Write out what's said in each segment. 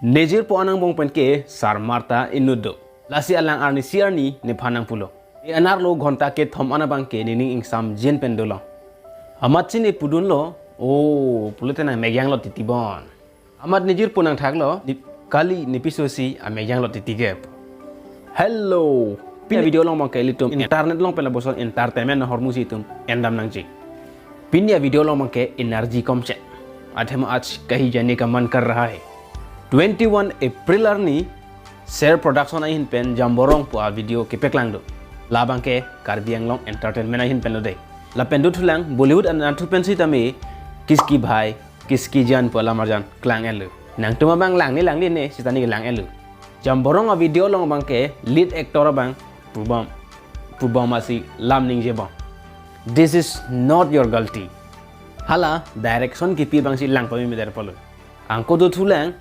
Nejir po anang bong penke sar marta inudo. Lasi alang arni siarni ne panang pulo. E anar lo ghonta ke thom ana bangke nining ingsam jen pendolo. Amat chin e pudun lo pulute na megyang lo titibon. Amat nejir po nang thaglo kali nipisosi a megyang lo titigep. Hello. Pina video long bangke litum internet long pela boson entertainment na hormusi tum endam nang ji. Pinya video long bangke energy komche. आठम आज कहीं जाने का मन कर रहा है 21 अप्रैल Arni share production I pen जम्बोरोंग पुआ वीडियो के पेकलांग दो लाबांग के कार्बियांगलोंग एंटरटेनमेंट आई पेन दे लापेंडु थुलांग बॉलीवुड अनाथु पेंसी तमे किसकी भाई किसकी जान पुआ मरजान क्लांग एलु नंग तुमा बांग लांग ने सितानी लांग एलु जम्बोरोंग आ वीडियो लोंग बांग के लीड एक्टर बांग पुबम मासी लामनिंग जे बांग दिस इज नॉट योर गलती हाला डायरेक्शन की पी बांसी लांग पमी मेदर पलो आंको दो थुलांग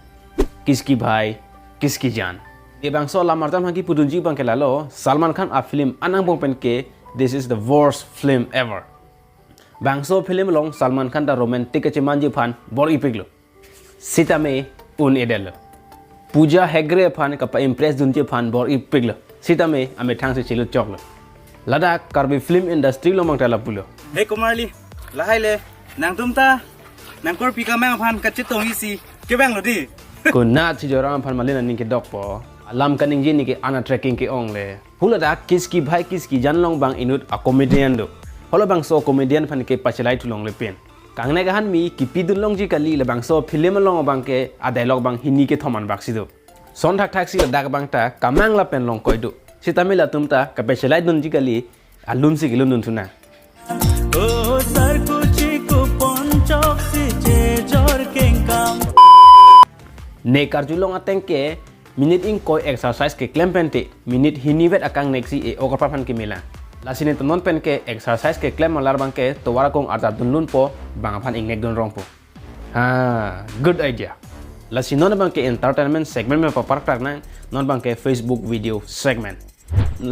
किसकी भाई किसकी जान ये बांसो लामारताम हाकी पुदुंजी बांके लालो सलमान खान आ फिल्म अनांग बोंपेन के this is the worst film ever बांसो फिल्म लोंग सलमान खान दा रोमांटिक के चिमांजी फान बोर इपिगलो सीता में उन एडेलो पूजा हेगरे फान कपा इम्प्रेस दुंजे फान बोर इपिगलो सीता में अमे थांग से चिलु चोकलो लदाख कार्बी फिल्म इंडस्ट्री लो मांगता लापुलो हे कुमारली लहाइले nang tumta nang kor pika mang phan ka chitong isi ke bang lo di ko na chi joram phan malina ning ke dok po alam kaning ji ni ke ana tracking ke ong le hulada kiski bhai kiski janlong bang inut a comedian do holo bang so comedian phan ke pachelai thulong le pen kangne gahan mi ki pidulong ji kali le bang so film long bang ke a dialogue bang hini ke thoman baksi do son thak thak si dak bang ta kamang la pen long koi do sitamila tumta ka pachelai dun ji kali alum si gilun dun thuna ne karjulong ateng ke minute ing koi exercise ke klem pente minute hiniwet akang neksi e okar pan ke mela lasine tonon pen ke exercise ke klem malar bang ke towara kong arta dunlun po bang pan ing nek don rong po good idea lasinon bang ke entertainment segment me papar tak na non bang ke Facebook video segment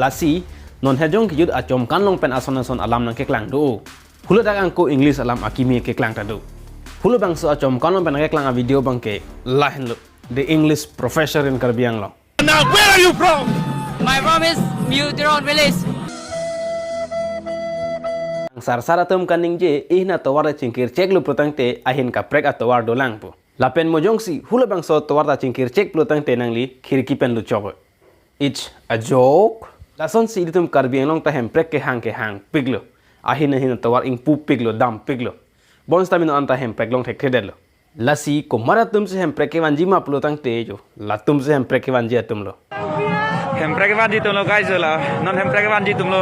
lasi non hejong ki jud achom kan long pen ason alam nang ke klang do hulu tak angko english alam akimi ke klang ta do hulu bang so achom kanon pen ke klang a video bang ke lahin lo the English professor in Karbiang lo. Now where are you from? My from is Muteron village. Sar atom kaning je ihna towar cingkir cek lu protang te ahin ka prek atowar dolang po. Lapen mojong si hulu bang so towar ta cingkir cek protang te nangli khirki pen lu chok. It's a joke. Lason si itum Karbiang long ta hem prek ke hang piglo. Ahin towar ing pu piglo dam piglo. Bon stamino anta hem prek long thek thedelo. Lasi ko mara tum se hem preke wanji ma pulo tang tejo la tum se hem preke wanji atum lo hem preke wanji tum lo guys la non hem preke wanji tum lo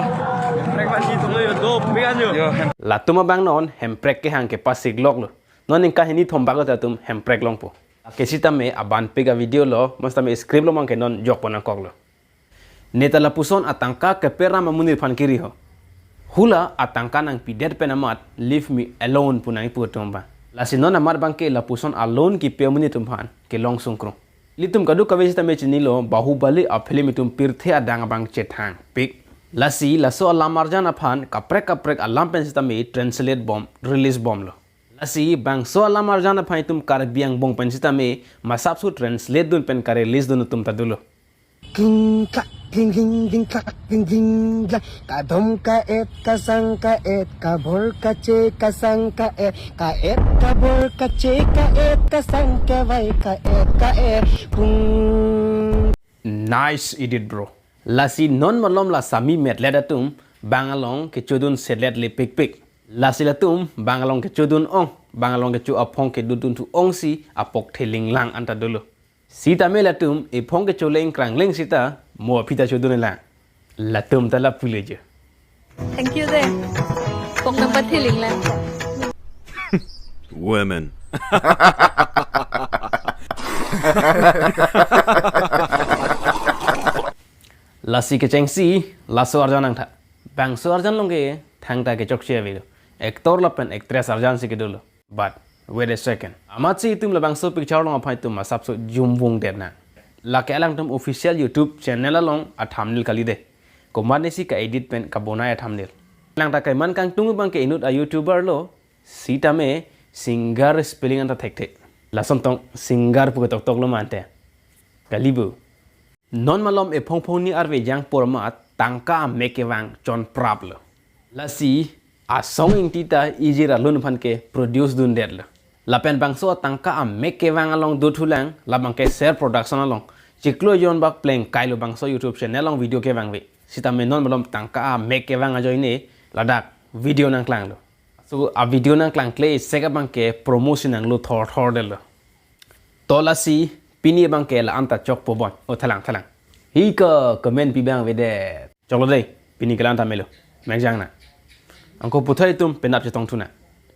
yo do pian yo la tum bang non hem preke hang ke pasig lok lo non in kahini thomba ko ta tum hem prek long po ke sita me aban pega video lo masta me script lo mang ke non jok pona kok lo neta la puson atangka ke pera mamunir phan kiri ho hula atangka nang pidet penamat leave me alone punai putomba Lasinon amar bangke la puson alone ki peomuni tumhan ke long sungkro litum kadu kavesita me chinilo bahubali a film itum pirthe adang bang chethang pik lasi laso alamarjana phan kaprek alam pensita me translate bomb release bomb lo lasi bang so alamarjana phan itum karbiang bong pensita me masap su translate dun pen kare release dun tum tadulo king ka king ka dom ka et ka sang ka et ka bor ka che ka sang ka et ka bor ka che ka et ka sang ka vai ka et nice edit bro lasi non malom la sami met ledatum bangalong ke chodun selet le pik lasi latum bangalong ke chodun ong bangalong ke chu apong ke dudun tu ong si apok theling lang anta dulu sita me latum e phong ke choleng krang leng sita mo pita chodun la latum tala puleje thank you de phong nang pathiling la women lasi ke chengsi laso arjan ang tha bang so arjan long ke thang ta ke chokche vi actor la pen actress arjan si ke dulu but wait a second amat si tum la bang so picture long apai tum masap so zoom wong det na la ke alang tum official YouTube channel long a thumbnail kali de ko mane si ka edit pen ka bona ya thumbnail lang ta kai man kang tung bang ke inut a YouTuber lo si ta me singer spelling anta thek the la som tong singer pu tok tok lo mante Kalibu. Non malom e pong ni arve jang pormat tangka mekewang John Prablo. Lasi a songing tita ijira lun phan ke produce dun derle. Lapen bangso tangka mekewang along dotulang labang ke share production along. Ciklo yon bak pleng kailo bangso YouTube channel along video ke bang we. Sita me non malom tangka mekewang ajo ini ladak video nang klang lo. So a video nang klang klei sega bang ke promotion nang lo thor del. Tolasi pini bang ke la anta chok po bon o thalang hi ka comment pi bang vede cholo dei pini kalan ta melo mengjang na angko puthai tum penap che tong thuna